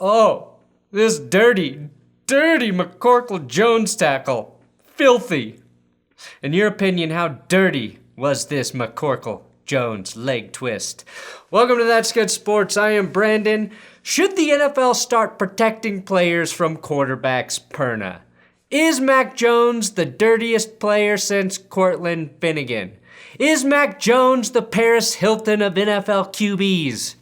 Oh, this dirty McCorkle Jones tackle. Filthy. In your opinion, how dirty was this McCorkle Jones leg twist? Welcome to That's Good Sports. I am Brandon. Should the NFL start protecting players from quarterbacks perna? Is Mac Jones the dirtiest player since Cortland Finnegan? Is Mac Jones the Paris Hilton of NFL QBs?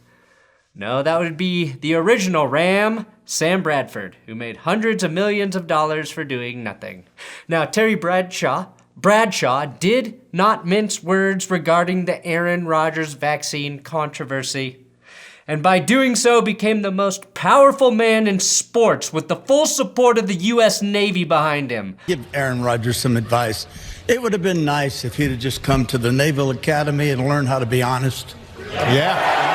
No, that would be the original Ram, Sam Bradford, who made hundreds of millions of dollars for doing nothing. Now, Terry Bradshaw did not mince words regarding the Aaron Rodgers vaccine controversy, and by doing so became the most powerful man in sports with the full support of the U.S. Navy behind him. Give Aaron Rodgers some advice. It would have been nice if he'd have just come to the Naval Academy and learned how to be honest. Yeah.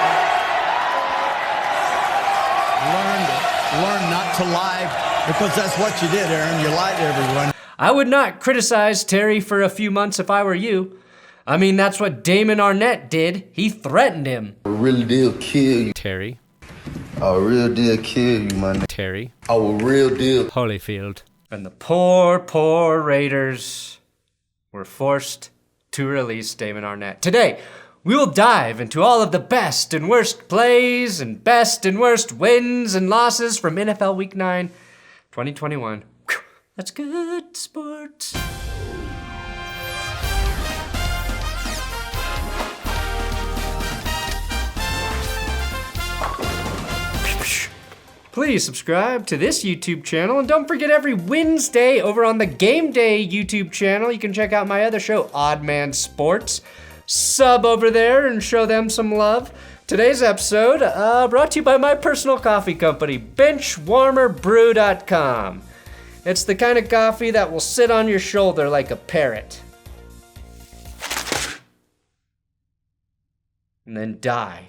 Learn not to lie, because that's what you did, Aaron. You lied to everyone. I would not criticize Terry for a few months if I were you. I mean, that's what Damon Arnette did. He threatened him. I really did kill you. Terry. I real deal kill you, man. Terry. I will real deal. Holyfield. And the poor Raiders were forced to release Damon Arnette. Today, we will dive into all of the best and worst plays and best and worst wins and losses from NFL Week 9, 2021. Whew, that's good sports. Please subscribe to this YouTube channel, and don't forget every Wednesday over on the Game Day YouTube channel, you can check out my other show, Odd Man Sports. Sub over there and show them some love. Today's episode brought to you by my personal coffee company, BenchwarmerBrew.com. It's the kind of coffee that will sit on your shoulder like a parrot. And then die.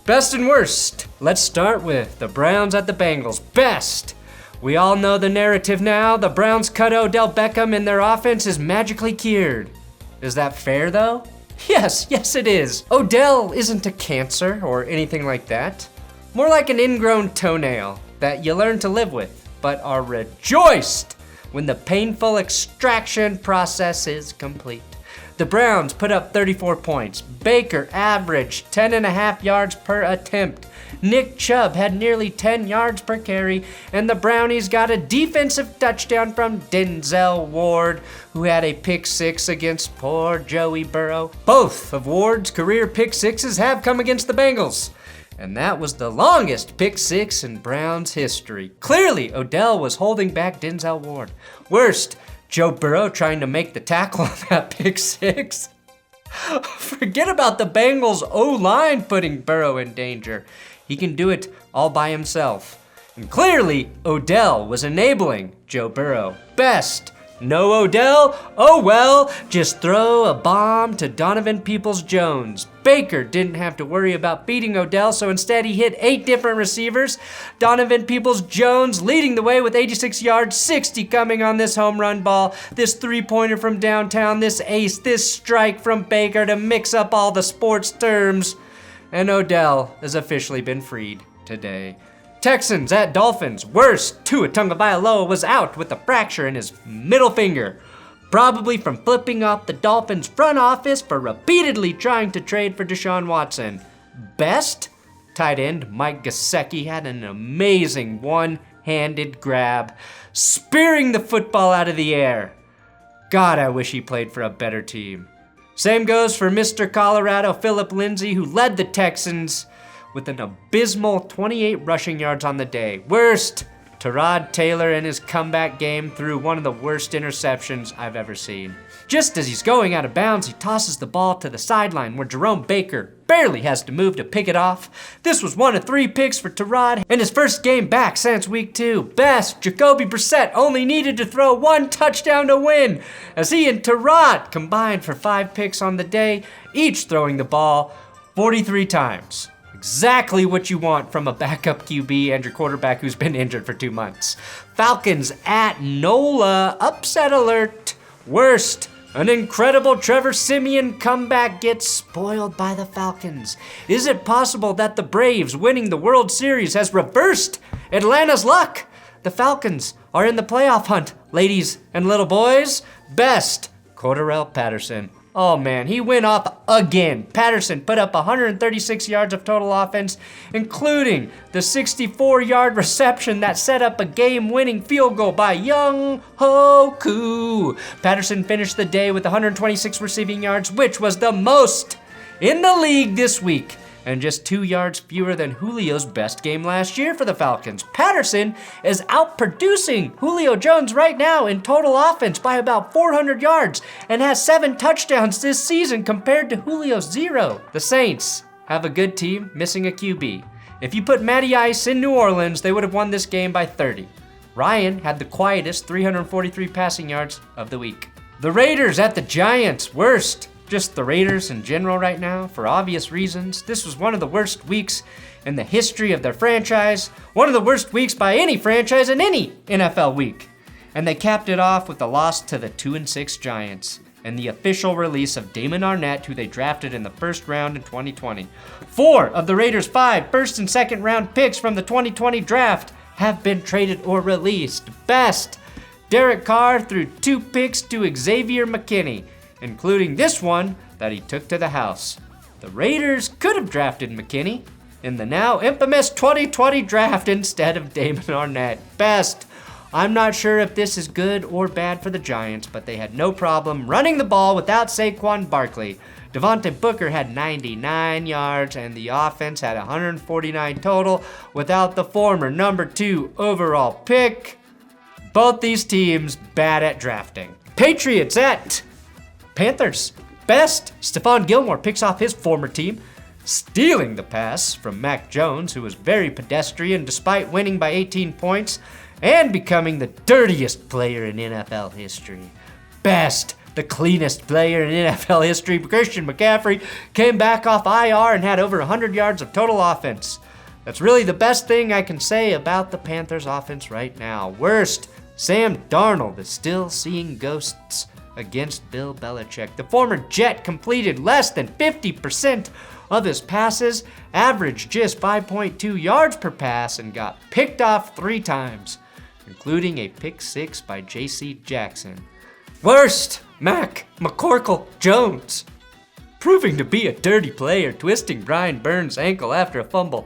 Best and worst. Let's start with the Browns at the Bengals. Best. We all know the narrative now. The Browns cut Odell Beckham and their offense is magically cured. Is that fair though? Yes it is. Odell isn't a cancer or anything like that. More like an ingrown toenail that you learn to live with, but are rejoiced when the painful extraction process is complete. The Browns put up 34 points. Baker averaged 10.5 yards per attempt. Nick Chubb had nearly 10 yards per carry, and the Brownies got a defensive touchdown from Denzel Ward, who had a pick six against poor Joey Burrow. Both of Ward's career pick sixes have come against the Bengals, and that was the longest pick six in Browns history. Clearly, Odell was holding back Denzel Ward. Worst, Joe Burrow trying to make the tackle on that pick six. Forget about the Bengals O-line putting Burrow in danger. He can do it all by himself. And clearly, Odell was enabling Joe Burrow. Best. No Odell? Oh well, just throw a bomb to Donovan Peoples-Jones. Baker didn't have to worry about beating Odell, so instead he hit 8 different receivers. Donovan Peoples-Jones leading the way with 86 yards, 60 coming on this home run ball, this three-pointer from downtown, this ace, this strike from Baker to mix up all the sports terms. And Odell has officially been freed today. Texans at Dolphins. Worst, Tua Tagovailoa was out with a fracture in his middle finger, probably from flipping off the Dolphins front office for repeatedly trying to trade for Deshaun Watson. Best, tight end Mike Gesicki had an amazing one-handed grab, spearing the football out of the air. God, I wish he played for a better team. Same goes for Mr. Colorado, Phillip Lindsay, who led the Texans with an abysmal 28 rushing yards on the day. Worst, Tyrod Taylor in his comeback game threw one of the worst interceptions I've ever seen. Just as he's going out of bounds, he tosses the ball to the sideline where Jerome Baker barely has to move to pick it off. This was one of 3 picks for Tyrod in his first game back since week 2. Best, Jacoby Brissett only needed to throw 1 touchdown to win, as he and Tyrod combined for 5 picks on the day, each throwing the ball 43 times. Exactly what you want from a backup QB and your quarterback who's been injured for 2 months. Falcons at NOLA, upset alert. Worst, An incredible Trevor Siemian comeback gets spoiled by the Falcons. Is it possible that the Braves winning the World Series has reversed Atlanta's luck? The Falcons are in the playoff hunt, ladies and little boys. Best, Cordarrelle Patterson. Oh man, he went off again. Patterson put up 136 yards of total offense, including the 64-yard reception that set up a game-winning field goal by Young Hoku. Patterson finished the day with 126 receiving yards, which was the most in the league this week, and just 2 yards fewer than Julio's best game last year for the Falcons. Patterson is outproducing Julio Jones right now in total offense by about 400 yards and has 7 touchdowns this season compared to Julio's 0. The Saints have a good team missing a QB. If you put Matty Ice in New Orleans, they would have won this game by 30. Ryan had the quietest 343 passing yards of the week. The Raiders at the Giants, worst. Just the Raiders in general right now, for obvious reasons. This was one of the worst weeks in the history of their franchise. One of the worst weeks by any franchise in any NFL week. And they capped it off with a loss to the 2-6 Giants and the official release of Damon Arnette, who they drafted in the first round in 2020. 4 of the Raiders' 5 first and second round picks from the 2020 draft have been traded or released. Best, Derek Carr threw 2 picks to Xavier McKinney, including this one that he took to the house. The Raiders could have drafted McKinney in the now infamous 2020 draft instead of Damon Arnette. Best, I'm not sure if this is good or bad for the Giants, but they had no problem running the ball without Saquon Barkley. Devontae Booker had 99 yards and the offense had 149 total without the former number 2 overall pick. Both these teams bad at drafting. Patriots at Panthers. Best, Stephon Gilmore picks off his former team, stealing the pass from Mac Jones, who was very pedestrian despite winning by 18 points and becoming the dirtiest player in NFL history. Best, the cleanest player in NFL history, Christian McCaffrey, came back off IR and had over 100 yards of total offense. That's really the best thing I can say about the Panthers offense right now. Worst, Sam Darnold is still seeing ghosts against Bill Belichick. The former Jet completed less than 50% of his passes, averaged just 5.2 yards per pass, and got picked off 3 times, including a pick 6 by J.C. Jackson. Worst, Mac McCorkle Jones, proving to be a dirty player, twisting Brian Burns' ankle after a fumble.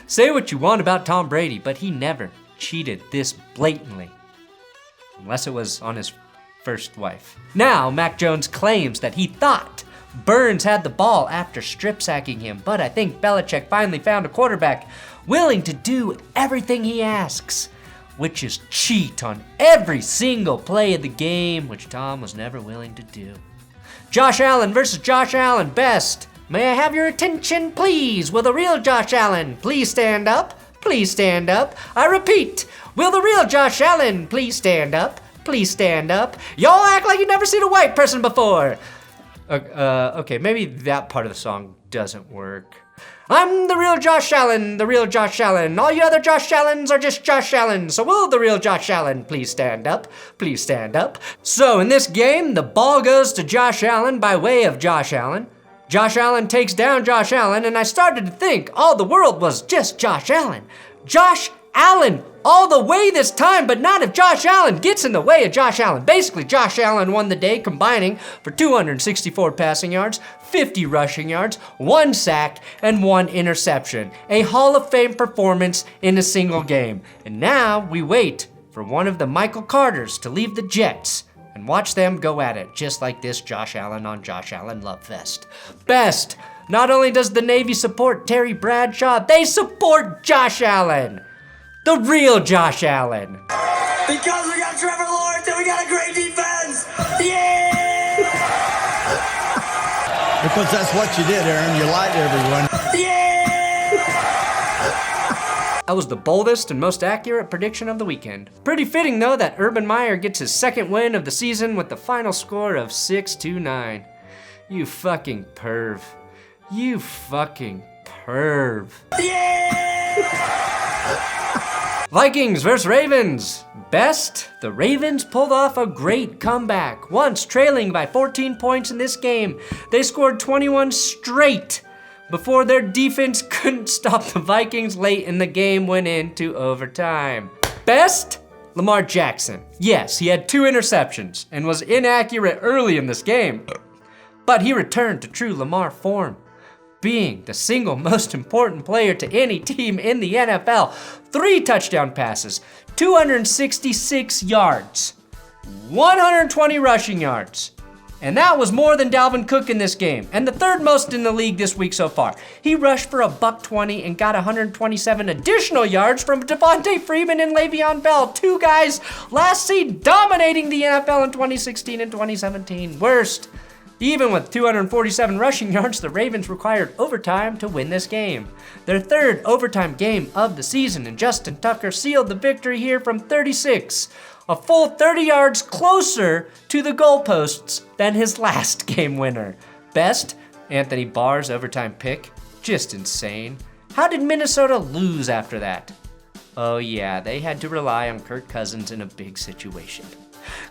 Say what you want about Tom Brady, but he never cheated this blatantly, unless it was on his first wife. Now, Mac Jones claims that he thought Burns had the ball after strip sacking him, but I think Belichick finally found a quarterback willing to do everything he asks, which is cheat on every single play of the game, which Tom was never willing to do. Josh Allen versus Josh Allen. Best, may I have your attention, please? Will the real Josh Allen please stand up? Please stand up. I repeat, will the real Josh Allen please stand up? Please stand up. Y'all act like you've never seen a white person before. Okay, maybe that part of the song doesn't work. I'm the real Josh Allen, the real Josh Allen. All you other Josh Allens are just Josh Allen. So will the real Josh Allen please stand up? Please stand up. So in this game, the ball goes to Josh Allen by way of Josh Allen. Josh Allen takes down Josh Allen, and I started to think all the world was just Josh Allen. Josh Allen all the way this time, but not if Josh Allen gets in the way of Josh Allen. Basically, Josh Allen won the day, combining for 264 passing yards, 50 rushing yards, 1 sack, and 1 interception. A Hall of Fame performance in a single game. And now we wait for one of the Michael Carters to leave the Jets and watch them go at it, just like this Josh Allen on Josh Allen love fest. Best, not only does the Navy support Terry Bradshaw, they support Josh Allen. The real Josh Allen. Because we got Trevor Lawrence and we got a great defense. Yeah! Because that's what you did, Aaron. You lied to everyone. Yeah! That was the boldest and most accurate prediction of the weekend. Pretty fitting, though, that Urban Meyer gets his second win of the season with the final score of 6-9. You fucking perv. You fucking perv. Yeah! Vikings versus Ravens. Best, the Ravens pulled off a great comeback. Once trailing by 14 points in this game, they scored 21 straight before their defense couldn't stop the Vikings late in the game, went into overtime. Best, Lamar Jackson. Yes, he had 2 interceptions and was inaccurate early in this game, but he returned to true Lamar form, being the single most important player to any team in the NFL. 3 touchdown passes, 266 yards, 120 rushing yards. And that was more than Dalvin Cook in this game, and the 3rd most in the league this week so far. He rushed for $120 and got 127 additional yards from Devontae Freeman and Le'Veon Bell, 2 guys last seen dominating the NFL in 2016 and 2017. Worst, even with 247 rushing yards, the Ravens required overtime to win this game. Their 3rd overtime game of the season, and Justin Tucker sealed the victory here from 36. A full 30 yards closer to the goalposts than his last game winner. Best, Anthony Barr's overtime pick. Just insane. How did Minnesota lose after that? Oh yeah, they had to rely on Kirk Cousins in a big situation.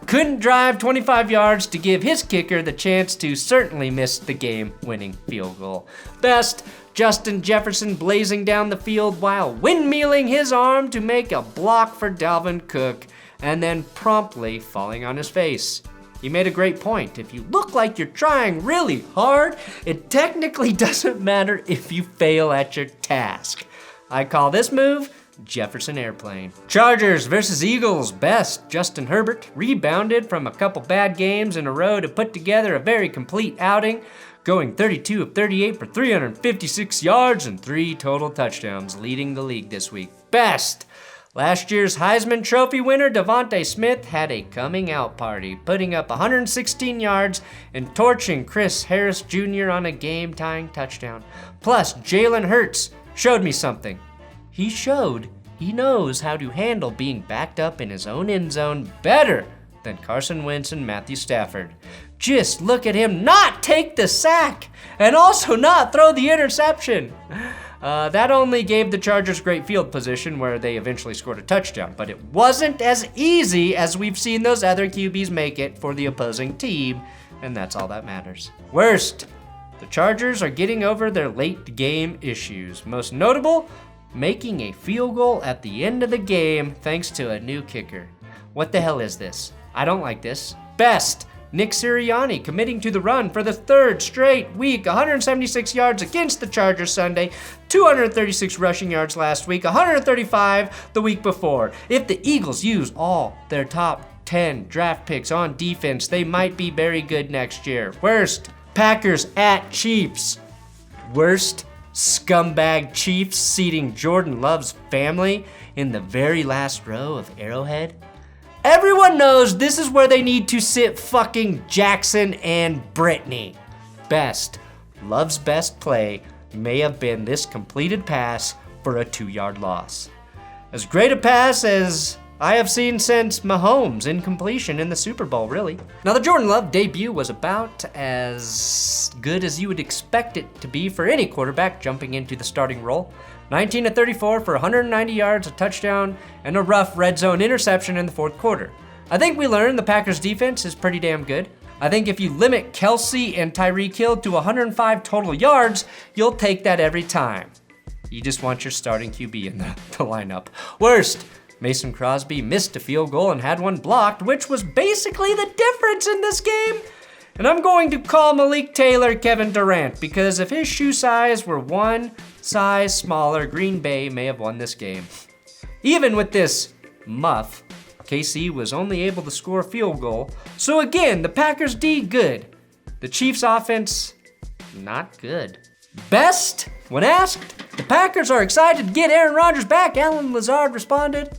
Couldn't drive 25 yards to give his kicker the chance to certainly miss the game-winning field goal. Best, Justin Jefferson blazing down the field while windmilling his arm to make a block for Dalvin Cook, and then promptly falling on his face. He made a great point. If you look like you're trying really hard, it technically doesn't matter if you fail at your task. I call this move Jefferson Airplane. Chargers versus Eagles. Best, Justin Herbert rebounded from a couple bad games in a row to put together a very complete outing, going 32 of 38 for 356 yards and 3 total touchdowns, leading the league this week. Best, last year's Heisman Trophy winner Devontae Smith had a coming out party, putting up 116 yards and torching Chris Harris Jr. on a game-tying touchdown. Plus, Jalen Hurts showed me something. He showed he knows how to handle being backed up in his own end zone better than Carson Wentz and Matthew Stafford. Just look at him not take the sack and also not throw the interception. That only gave the Chargers great field position where they eventually scored a touchdown, but it wasn't as easy as we've seen those other QBs make it for the opposing team, and that's all that matters. Worst, the Chargers are getting over their late game issues. Most notable, making a field goal at the end of the game thanks to a new kicker. What the hell is this? I don't like this. Best, Nick Sirianni committing to the run for the 3rd straight week, 176 yards against the Chargers Sunday, 236 rushing yards last week, 135 the week before. If the Eagles use all their top 10 draft picks on defense, they might be very good next year. Worst, Packers at Chiefs. Worst, scumbag Chiefs seating Jordan Love's family in the very last row of Arrowhead. Everyone knows this is where they need to sit fucking Jackson and Brittany. Best, Love's best play may have been this completed pass for a 2-yard loss. As great a pass as I have seen since Mahomes' incompletion in the Super Bowl, really. Now, the Jordan Love debut was about as good as you would expect it to be for any quarterback jumping into the starting role. 19 of 34 for 190 yards, a touchdown, and a rough red zone interception in the 4th quarter. I think we learned the Packers defense is pretty damn good. I think if you limit Kelsey and Tyreek Hill to 105 total yards, you'll take that every time. You just want your starting QB in the lineup. Worst, Mason Crosby missed a field goal and had one blocked, which was basically the difference in this game. And I'm going to call Malik Taylor Kevin Durant, because if his shoe size were one size smaller, Green Bay may have won this game. Even with this muff, KC was only able to score a field goal. So again, the Packers D good. The Chiefs offense, not good. Best, when asked, the Packers are excited to get Aaron Rodgers back. Alan Lazard responded.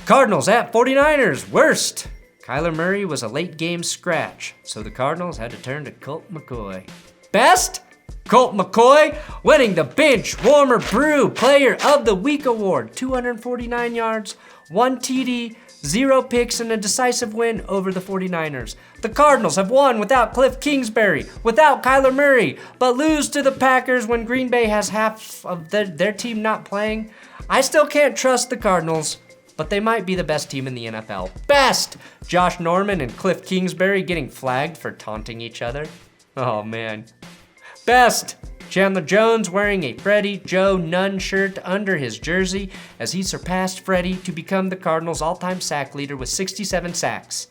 Cardinals at 49ers. Worst, Kyler Murray was a late game scratch, so the Cardinals had to turn to Colt McCoy. Best, Colt McCoy winning the Benchwarmer Brew Player of the Week award. 249 yards, 1 TD, 0 picks, and a decisive win over the 49ers. The Cardinals have won without Cliff Kingsbury, without Kyler Murray, but lose to the Packers when Green Bay has half of their team not playing. I still can't trust the Cardinals, but they might be the best team in the NFL. Best! Josh Norman and Cliff Kingsbury getting flagged for taunting each other. Oh man. Best! Chandler Jones wearing a Freddie Joe Nunn shirt under his jersey as he surpassed Freddie to become the Cardinals' all-time sack leader with 67 sacks.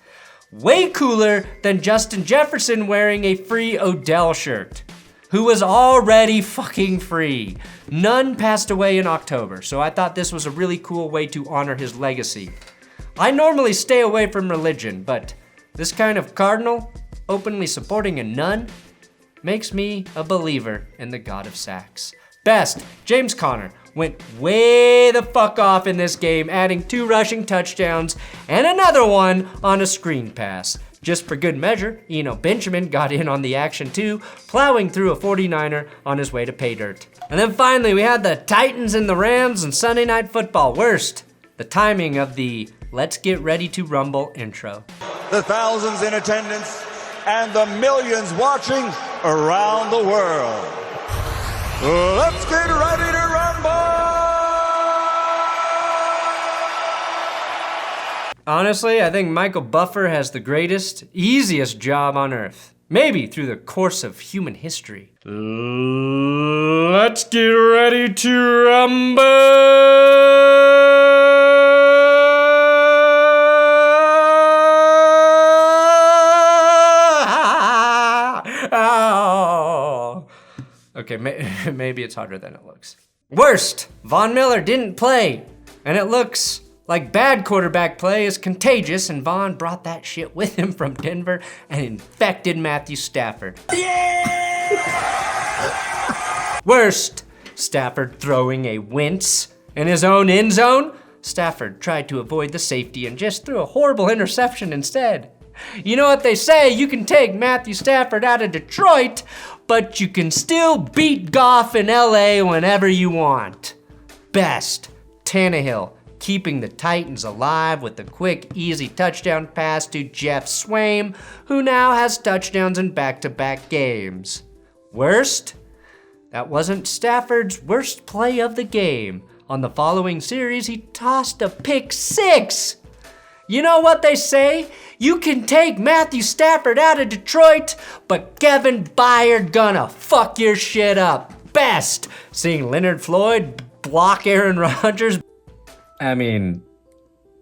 Way cooler than Justin Jefferson wearing a free Odell shirt, who was already fucking free. Nunn passed away in October, so I thought this was a really cool way to honor his legacy. I normally stay away from religion, but this kind of Cardinal openly supporting a nun makes me a believer in the God of sacks. Best, James Conner went way the fuck off in this game, adding 2 rushing touchdowns and another one on a screen pass. Just for good measure, Eno Benjamin got in on the action too, plowing through a 49er on his way to pay dirt. And then finally, we had the Titans and the Rams and Sunday Night Football. Worst, the timing of the Let's Get Ready to Rumble intro. The thousands in attendance and the millions watching around the world. Let's get ready to rumble! Honestly, I think Michael Buffer has the greatest, easiest job on earth. Maybe through the course of human history. Let's get ready to rumble! Okay, maybe it's harder than it looks. Worst, Von Miller didn't play, and it looks like bad quarterback play is contagious, and Von brought that shit with him from Denver and infected Matthew Stafford. Yeah! Worst, Stafford throwing a wince in his own end zone. Stafford tried to avoid the safety and just threw a horrible interception instead. You know what they say, you can take Matthew Stafford out of Detroit, but you can still beat Goff in LA whenever you want. Best, Tannehill keeping the Titans alive with a quick, easy touchdown pass to Jeff Swaim, who now has touchdowns in back-to-back games. Worst, that wasn't Stafford's worst play of the game. On the following series, he tossed a pick 6. You know what they say? You can take Matthew Stafford out of Detroit, but Kevin Byard gonna fuck your shit up. Best, seeing Leonard Floyd block Aaron Rodgers. I mean,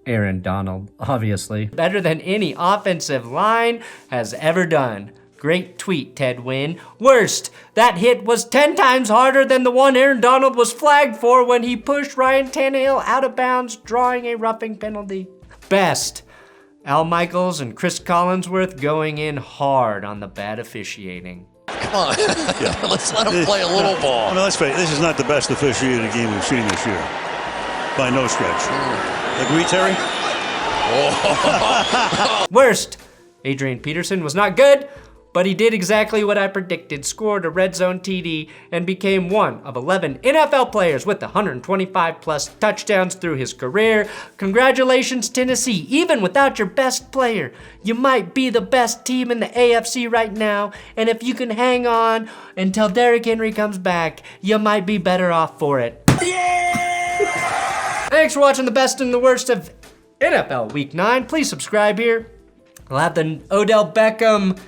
Aaron Donald, obviously. Better than any offensive line has ever done. Great tweet, Ted Wynn. Worst, that hit was 10 times harder than the one Aaron Donald was flagged for when he pushed Ryan Tannehill out of bounds, drawing a roughing penalty. Best, Al Michaels and Chris Collinsworth going in hard on the bad officiating. Come on, let's let him play a little ball. I mean, let's face it, this is not the best officiated game we've seen this year, by no stretch. Agree, Terry? Worst, Adrian Peterson was not good, but he did exactly what I predicted, scored a red zone TD, and became one of 11 NFL players with 125 plus touchdowns through his career. Congratulations, Tennessee. Even without your best player, you might be the best team in the AFC right now, and if you can hang on until Derrick Henry comes back, you might be better off for it. Yeah! Thanks for watching the best and the worst of NFL Week 9. Please subscribe here. I'll have the Odell Beckham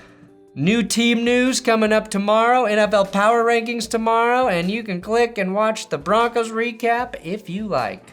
new team news coming up tomorrow, NFL Power Rankings tomorrow, and you can click and watch the Broncos recap if you like.